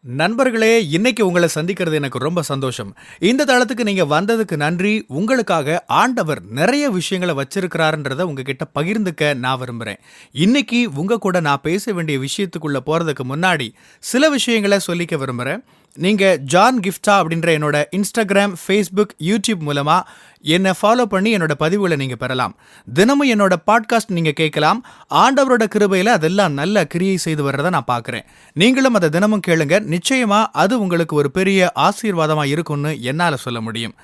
நண்பர்களே, இன்னைக்கு உங்கள சந்திக்கிறது எனக்கு ரொம்ப சந்தோஷம். இந்த தளத்துக்கு நீங்க வந்ததுக்கு நன்றி. உங்களுக்காக ஆண்டவர் நெறைய விஷயங்கள வச்சிருக்கிறாருன்றத உங்ககிட்ட பகிர்ந்துக்க நான் விரும்புறேன். இன்னைக்கு உங்க கூட நான் பேச வேண்டிய விஷயத்துக்குள்ள போறதுக்கு முன்னாடி, சில விஷயங்கள சொல்லிக்க விரும்புறேன். நீங்க ஜான் கிஃப்டா அப்படின்ற என்னோட Instagram, Facebook, YouTube மூலமா என்ன ஃபாலோ பண்ணி என்னோட பதிவுகள நீங்க பெறலாம். தினமும் என்னோட பாட்காஸ்ட் நீங்க கேட்கலாம். ஆண்டவரோட கிருபையில அதெல்லாம் நல்ல கிரியை செய்து வர்றத நான் பார்க்கிறேன். நீங்களும் அத தினமும் கேளுங்க. நிச்சயமா அது உங்களுக்கு ஒரு பெரிய ஆசீர்வாதமா இருக்கும்னு என்னால சொல்ல முடியும்.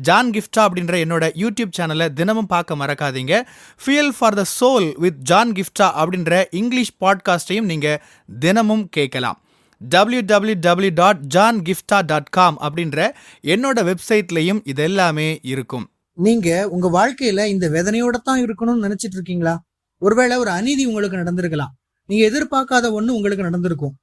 ஜான் கிஃப்டா அப்படின்ற என்னோட யூடியூப் சேனலை தினமும் பார்க்க மறக்காதீங்க. Fuel for the soul with John கிஃப்டா அப்படின்ற இங்கிலீஷ் பாட்காஸ்டையும் நீங்க தினமும் கேட்கலாம். www.johngifta.com அப்படின்ற என்னோட வெப்சைட்லயும் இது எல்லாமே இருக்கும். நீங்க உங்க வாழ்க்கையில இந்த வேதனையோட தான் இருக்கணும்னு நினைச்சிட்டு இருக்கீங்களா? ஒருவேளை ஒரு அநீதி உங்களுக்கு நடந்திருக்கலாம். நீங்க எதிர்பார்க்காத ஒண்ணு உங்களுக்கு நடந்திருக்கும்.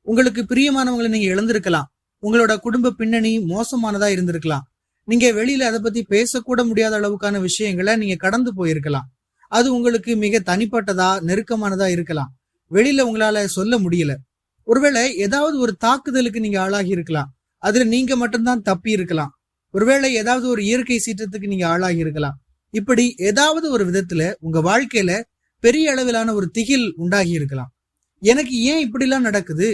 உங்களுக்கு பிரியமானவங்களை நீங்க இழந்திருக்கலாம். உங்களோட குடும்ப பின்னணி மோசமானதா இருந்திருக்கலாம். நீங்க வெளியில அதை பத்தி பேசக்கூட முடியாத அளவுக்கான விஷயங்களை நீங்க கடந்து போயிருக்கலாம். அது உங்களுக்கு மிக தனிப்பட்டதா, நெருக்கமானதா இருக்கலாம். வெளியில உங்களால சொல்ல முடியல. ஒருவேளை ஏதாவது ஒரு தாக்குதலுக்கு நீங்க ஆளாகி இருக்கலாம். அதுல நீங்க மட்டும்தான் தப்பி இருக்கலாம். ஒருவேளை ஏதாவது ஒரு இயற்கை சீற்றத்துக்கு நீங்க ஆளாகி இருக்கலாம். இப்படி ஏதாவது ஒரு விதத்துல உங்க வாழ்க்கையில பெரிய அளவிலான ஒரு திகில் உண்டாகி இருக்கலாம். எனக்கு ஏன் இப்படிலாம் நடக்குது,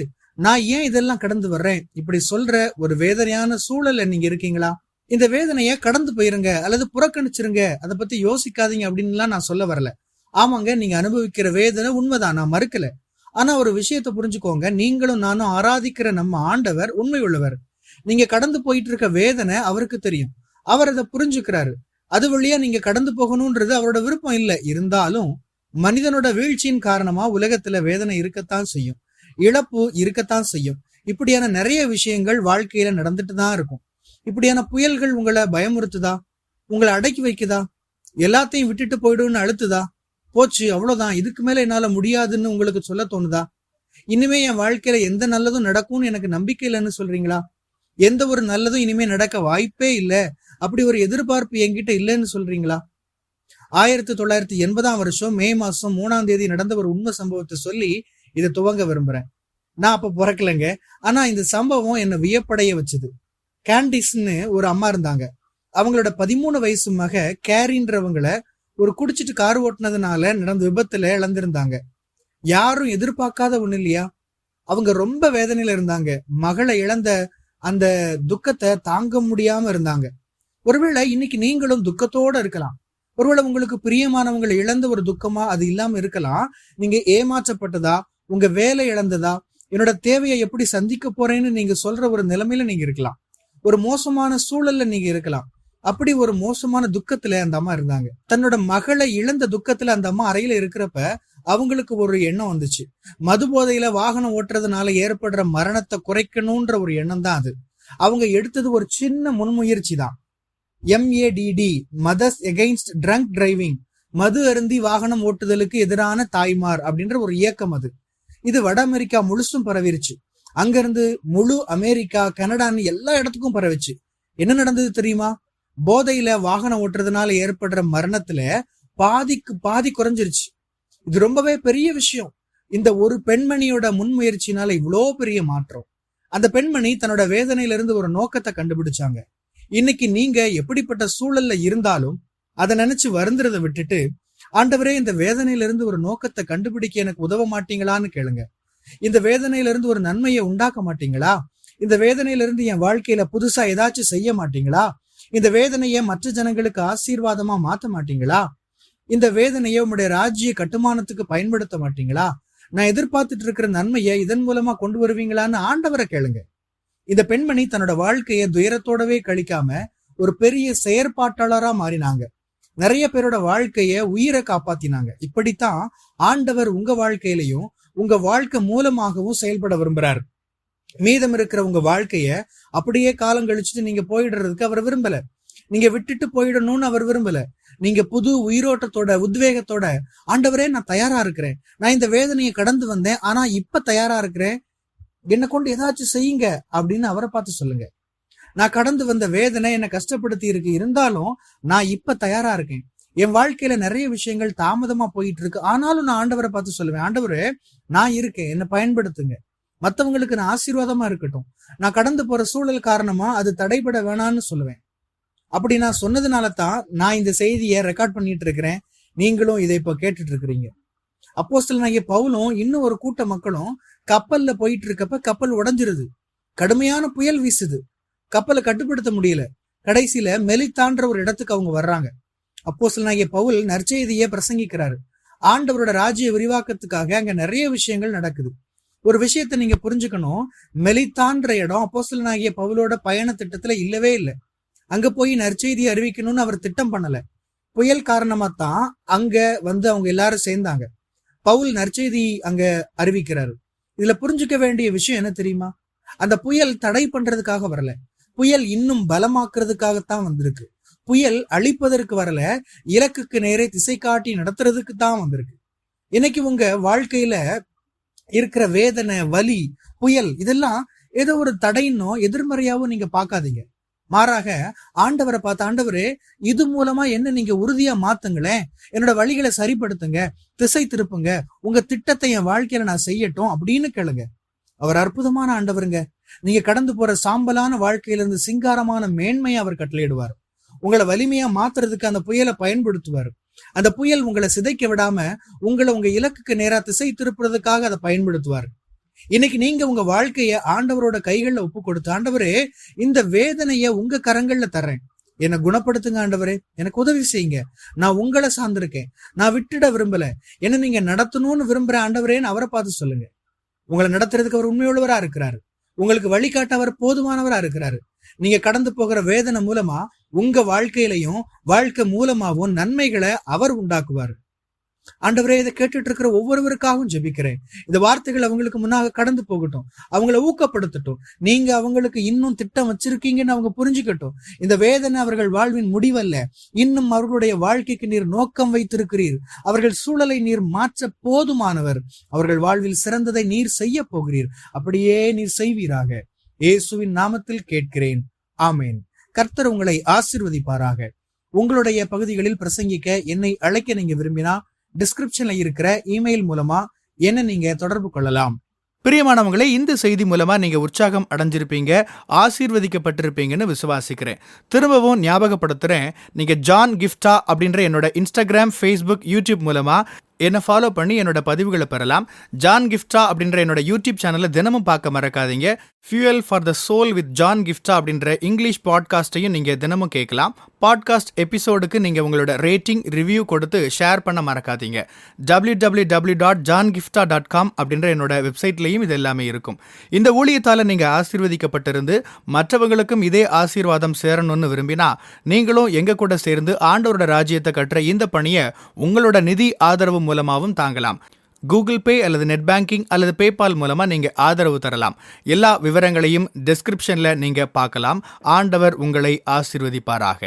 நான் ஏன் இதெல்லாம் கடந்து வர்றேன், இப்படி சொல்ற ஒரு வேதனையான சூழல்ல நீங்க இருக்கீங்களா? இந்த வேதனைய கடந்து போயிருங்க அல்லது புறக்கணிச்சிருங்க, அதை பத்தி யோசிக்காதீங்க அப்படின்லாம் நான் சொல்ல வரல. ஆமாங்க, நீங்க அனுபவிக்கிற வேதனை உண்மைதான், நான் மறுக்கல. ஆனா ஒரு விஷயத்த புரிஞ்சுக்கோங்க, நீங்களும் நானும் ஆராதிக்கிற நம்ம ஆண்டவர் உண்மை உள்ளவர். நீங்க கடந்து போயிட்டு இருக்க வேதனை அவருக்கு தெரியும். அவர் அதை புரிஞ்சுக்கிறாரு. அது வழியா நீங்க கடந்து போகணும்ன்றது அவரோட விருப்பம் இல்லை. இருந்தாலும் மனிதனோட வீழ்ச்சியின் காரணமா உலகத்துல வேதனை இருக்கத்தான் செய்யும், இழப்பு இருக்கத்தான் செய்யும். இப்படியான நிறைய விஷயங்கள் வாழ்க்கையில நடந்துட்டு தான் இருக்கும். இப்படியான புயல்கள் உங்களை பயமுறுத்துதா, உங்களை அடக்கி வைக்குதா, எல்லாத்தையும் விட்டுட்டு போயிடுன்னு அழுத்துதா, போச்சு அவ்வளவுதான் இதுக்கு மேல என்னால முடியாதுன்னு உங்களுக்கு சொல்ல தோணுதா? இனிமே என் வாழ்க்கையில எந்த நல்லதும் நடக்கும்னு எனக்கு நம்பிக்கை இல்லைன்னு சொல்றீங்களா? எந்த ஒரு நல்லதும் இனிமே நடக்க வாய்ப்பே இல்லை, அப்படி ஒரு எதிர்பார்ப்பு என்கிட்ட இல்லைன்னு சொல்றீங்களா? 1980 மே மாசம் 3 நடந்த ஒரு உண்மை சம்பவத்தை சொல்லி இதை துவங்க விரும்புறேன். நான் அப்ப பிறக்கலைங்க, ஆனா இந்த சம்பவம் என்ன வியப்படைய வச்சுது. கேண்டிஸ்ன்னு ஒரு அம்மா இருந்தாங்க. அவங்களோட 13 வயசு மக கேரின்றவங்கள ஒரு குடிச்சிட்டு கார் ஓட்டுனதுனால நடந்த விபத்துல இழந்திருந்தாங்க. யாரும் எதிர்பார்க்காத ஒண்ணு இல்லையா? அவங்க ரொம்ப வேதனையில இருந்தாங்க. மகளை இழந்த அந்த துக்கத்தை தாங்க முடியாம இருந்தாங்க. ஒருவேளை இன்னைக்கு நீங்களும் துக்கத்தோட இருக்கலாம். ஒருவேளை உங்களுக்கு பிரியமானவங்களை இழந்த ஒரு துக்கமா அது இல்லாம இருக்கலாம். நீங்க ஏமாற்றப்பட்டதா, உங்க வேலை இழந்ததா, என்னோட தேவையை எப்படி சந்திக்க போறேன்னு நீங்க சொல்ற ஒரு நிலைமையில நீங்க இருக்கலாம். ஒரு மோசமான சூழல்ல நீங்க இருக்கலாம். அப்படி ஒரு மோசமான துக்கத்துல அந்த அம்மா இருந்தாங்க. தன்னோட மகளை இழந்த துக்கத்துல அந்த அம்மா அறையில இருக்கிறப்ப அவங்களுக்கு ஒரு எண்ணம் வந்துச்சு. மது போதையில வாகனம் ஓட்டுறதுனால ஏற்படுற மரணத்தை குறைக்கணும்ன்ற ஒரு எண்ணம் தான் அது. அவங்க எடுத்தது ஒரு சின்ன முன்முயற்சி தான். MADD, mothers against drunk driving, மது அருந்தி வாகனம் ஓட்டுதலுக்கு எதிரான தாய்மார் அப்படின்ற ஒரு இயக்கம் அது. இது வட அமெரிக்கா முழுசும் பரவிருச்சு. அங்கிருந்து முழு அமெரிக்கா, கனடான்னு எல்லா இடத்துக்கும் பரவிச்சு. என்ன நடந்தது தெரியுமா? போதையில வாகனம் ஓட்டுறதுனால ஏற்படுற மரணத்துல பாதிக்கு பாதி குறைஞ்சிருச்சு. இது ரொம்பவே பெரிய விஷயம். இந்த ஒரு பெண்மணியோட முன்முயற்சினால இவ்வளோ பெரிய மாற்றம். அந்த பெண்மணி தன்னோட வேதனையில இருந்து ஒரு நோக்கத்தை கண்டுபிடிச்சாங்க. இன்னைக்கு நீங்க எப்படிப்பட்ட சூழல்ல இருந்தாலும் அதை நினைச்சு வருந்துறதை விட்டுட்டு, ஆண்டவரே இந்த வேதனையில இருந்து ஒரு நோக்கத்தை கண்டுபிடிக்க எனக்கு உதவ மாட்டீங்களான்னு கேளுங்க. இந்த வேதனையில இருந்து ஒரு நன்மையை உண்டாக்க மாட்டீங்களா? இந்த வேதனையில இருந்து என் வாழ்க்கையில புதுசா ஏதாச்சும் செய்ய மாட்டீங்களா? இந்த வேதனையை மற்ற ஜனங்களுக்கு ஆசீர்வாதமா மாத்த மாட்டீங்களா? இந்த வேதனையை உங்களுடைய ராஜ்ய கட்டுமானத்துக்கு பயன்படுத்த மாட்டீங்களா? நான் எதிர்பார்த்துட்டு இருக்கிற நன்மையை இதன் மூலமா கொண்டு வருவீங்களான்னு ஆண்டவரை கேளுங்க. இந்த பெண்மணி தன்னோட வாழ்க்கையை துயரத்தோடவே கழிக்காம ஒரு பெரிய செயற்பாட்டாளரா மாறினாங்க. நிறைய பேரோட வாழ்க்கைய உயிரை காப்பாத்தினாங்க. இப்படித்தான் ஆண்டவர் உங்க வாழ்க்கையிலையும் உங்க வாழ்க்கை மூலமாகவும் செயல்பட விரும்புறாரு. மீதம் இருக்கிற உங்க வாழ்க்கைய அப்படியே காலம் கழிச்சுட்டு நீங்க போயிடுறதுக்கு அவர் விரும்பல. நீங்க விட்டுட்டு போயிடணும்னு அவர் விரும்பல. நீங்க புது உயிரோட்டத்தோட, உத்வேகத்தோட, ஆண்டவரே நான் தயாரா இருக்கிறேன், நான் இந்த வேதனையை கடந்து வந்தேன், ஆனா இப்ப தயாரா இருக்கிறேன், என்னை கொண்டு ஏதாச்சும் செய்யுங்க அப்படின்னு அவரை பார்த்து சொல்லுங்க. நான் கடந்து வந்த வேதனை என்னை கஷ்டப்படுத்தி இருக்கு, இருந்தாலும் நான் இப்ப தயாரா இருக்கேன். என் வாழ்க்கையில நிறைய விஷயங்கள் தாமதமா போயிட்டு இருக்கு, ஆனாலும் நான் ஆண்டவரை பார்த்து சொல்லுவேன், ஆண்டவரே நான் இருக்கேன், என்னை பயன்படுத்துங்க. மத்தவங்களுக்கு நான் ஆசீர்வாதமா இருக்கட்டும். நான் கடந்து போற சூழல் காரணமா அது தடைபட வேணாம்னு சொல்லுவேன். அப்படி நான் சொன்னதுனால தான் நான் இந்த செய்தியை ரெக்கார்ட் பண்ணிட்டு இருக்கிறேன். நீங்களும் இதை இப்போ கேட்டுட்டு இருக்கிறீங்க. அப்போஸ்தலனாகிய பவுலும் இன்னும் ஒரு கூட்ட மக்களும் கப்பல்ல போயிட்டு இருக்கப்ப கப்பல் உடைஞ்சிருது. கடுமையான புயல் வீசுது. கப்பலை கட்டுப்படுத்த முடியல. கடைசியில மெலித்தான்ற ஒரு இடத்துக்கு அவங்க வர்றாங்க. அப்போஸ்தலனாகிய பவுல் நற்செய்தியை பிரசங்கிக்கிறாரு. ஆண்டவரோட ராஜ்ய விரிவாக்கத்துக்காக அங்க நிறைய விஷயங்கள் நடக்குது. ஒரு விஷயத்தை நீங்க புரிஞ்சுக்கணும். மெலித்தான்ற இடம் அப்போஸ்தலனாகிய பவுலோட பயண திட்டத்துல இல்லவே இல்லை. அங்க போய் நற்செய்தியை அறிவிக்கணும்னு அவர் திட்டம் பண்ணல. புயல் காரணமா தான் அங்க வந்து அவங்க எல்லாரும் சேர்ந்தாங்க. பவுல் நற்செய்தி அங்க அறிவிக்கிறாரு. இதுல புரிஞ்சுக்க வேண்டிய விஷயம் என்ன தெரியுமா? அந்த புயல் தடை பண்றதுக்காக வரல. புயல் இன்னும் பலமாக்குறதுக்காகத்தான் வந்திருக்கு. புயல் அழிப்பதற்கு வரல, இலக்குக்கு நேரே திசை காட்டி நடத்துறதுக்கு தான் வந்திருக்கு. இன்னைக்கு உங்க வாழ்க்கையில இருக்கிற வேதனை, வலி, புயல் இதெல்லாம் ஏதோ ஒரு தடைன்னோ எதிர்மறையாவும் நீங்க பார்க்காதீங்க. மாறாக ஆண்டவரை பார்த்து, ஆண்டவரே இது மூலமா என்ன நீங்க உறுதியா மாத்துங்களேன், என்னோட வழிகளை சரிப்படுத்துங்க, திசை திருப்புங்க, உங்க திட்டத்தை என் வாழ்க்கையில நான் செய்யட்டும் அப்படின்னு கேளுங்க. அவர் அற்புதமான ஆண்டவருங்க. நீங்க கடந்து போற சாம்பலான வாழ்க்கையிலிருந்து சிங்காரமான மேன்மையை அவர் கட்டளையிடுவார். உங்களை வலிமையா மாத்துறதுக்கு அந்த புயலை பயன்படுத்துவார். அந்த புயல் உங்களை சிதைக்க விடாம உங்களை உங்க இலக்குக்கு நேரா திசை திருப்புறதுக்காக அதை பயன்படுத்துவார். இன்னைக்கு நீங்க உங்க வாழ்க்கைய ஆண்டவரோட கைகள்ல ஒப்பு கொடுத்து, ஆண்டவரே இந்த வேதனைய உங்க கரங்கள்ல தர்றேன், என்னை குணப்படுத்துங்க ஆண்டவரே, எனக்கு உதவி செய்யுங்க, நான் உங்களை சார்ந்திருக்கேன், நான் விட்டுட விரும்பல, என்ன நீங்க நடத்தணும்னு விரும்புறேன் ஆண்டவரேன்னு அவரை பார்த்து சொல்லுங்க. உங்களை நடத்துறதுக்கு அவர் உண்மையுள்ளவரா இருக்கிறாரு. உங்களுக்கு வழிகாட்ட அவர் போதுமானவரா இருக்கிறாரு. நீங்க கடந்து போகிற வேதனை மூலமா உங்க வாழ்க்கையிலையும் வாழ்க்கை மூலமாவும் நன்மைகளை அவர் உண்டாக்குவார். ஆண்டவரே, இதை கேட்டுட்டு இருக்கிற ஒவ்வொருவருக்காகவும் ஜெபிக்கிறேன். இந்த வார்த்தைகள் அவங்களுக்கு முன்னாக கடந்து போகட்டும், அவங்கள ஊக்கப்படுத்தட்டும். நீங்க அவங்களுக்கு இன்னும் திட்டம் வச்சிருக்கீங்கன்னு அவங்க புரிஞ்சுக்கட்டும். இந்த வேதனை அவர்கள் வாழ்வின் முடிவல்ல, இன்னும் அவர்களுடைய வாழ்க்கைக்கு நீர் நோக்கம் வைத்திருக்கிறீர். அவர்கள் சூழலை நீர் மாற்ற போதுமானவர். அவர்கள் வாழ்வில் சிறந்ததை நீர் செய்ய போகிறீர். அப்படியே நீர் செய்வீராக. இயேசுவின் நாமத்தில் கேட்கிறேன், ஆமேன். கர்த்தர் உங்களை ஆசீர்வதிப்பாராக. உங்களுடைய பகுதிகளில் பிரசங்கிக்க என்னை அழைக்க நீங்க விரும்பினா டிஸ்கிரிப்ஷன்ல இருக்கிற இமெயில் மூலமா என்ன நீங்க தொடர்பு கொள்ளலாம். பிரியமானவங்களே, இந்த செய்தி மூலமா நீங்க உற்சாகம் அடைஞ்சிருப்பீங்க, ஆசீர்வதிக்கப்பட்டிருப்பீங்கன்னு விசுவாசிக்கிறேன். திரும்பவும் ஞாபகப்படுத்துறேன், நீங்க ஜான் கிஃப்டா அப்படின்ற என்னோட இன்ஸ்டாகிராம், ஃபேஸ்புக், யூடியூப் மூலமா என்னை ஃபாலோ பண்ணி என்னோட பதிவுகளை பெறலாம். ஜான் கிஃப்டா அப்படின்ற என்னோட யூடியூப் சேனலை தினமும் பார்க்க மறக்காதீங்க. Fuel for the soul with John கிஃப்டா அப்படின்ற இங்கிலீஷ் பாட்காஸ்டையும் நீங்கள் தினமும் கேட்கலாம். பாட்காஸ்ட் எபிசோடுக்கு நீங்கள் உங்களோட ரேட்டிங், ரிவ்யூ கொடுத்து ஷேர் பண்ண மறக்காதீங்க. www.johngiftha.com அப்படின்ற என்னோட வெப்சைட்லையும் இது எல்லாமே இருக்கும். இந்த ஊழியத்தால் நீங்கள் ஆசீர்வதிக்கப்பட்டிருந்து மற்றவங்களுக்கும் இதே ஆசீர்வாதம் சேரணும்னு விரும்பினா நீங்களும் எங்க கூட சேர்ந்து ஆண்டவரோட ராஜ்யத்தை கட்டுற இந்த பணியை உங்களோட நிதி ஆதரவு மூலமாகவும் தாங்கலாம். கூகுள் பே அல்லது நெட் பேங்கிங் அல்லது பேபால் மூலமா நீங்க ஆதரவு தரலாம். எல்லா விவரங்களையும் டிஸ்கிரிப்ஷன்ல நீங்க பார்க்கலாம். ஆண்டவர் உங்களை ஆசீர்வதிப்பாராக.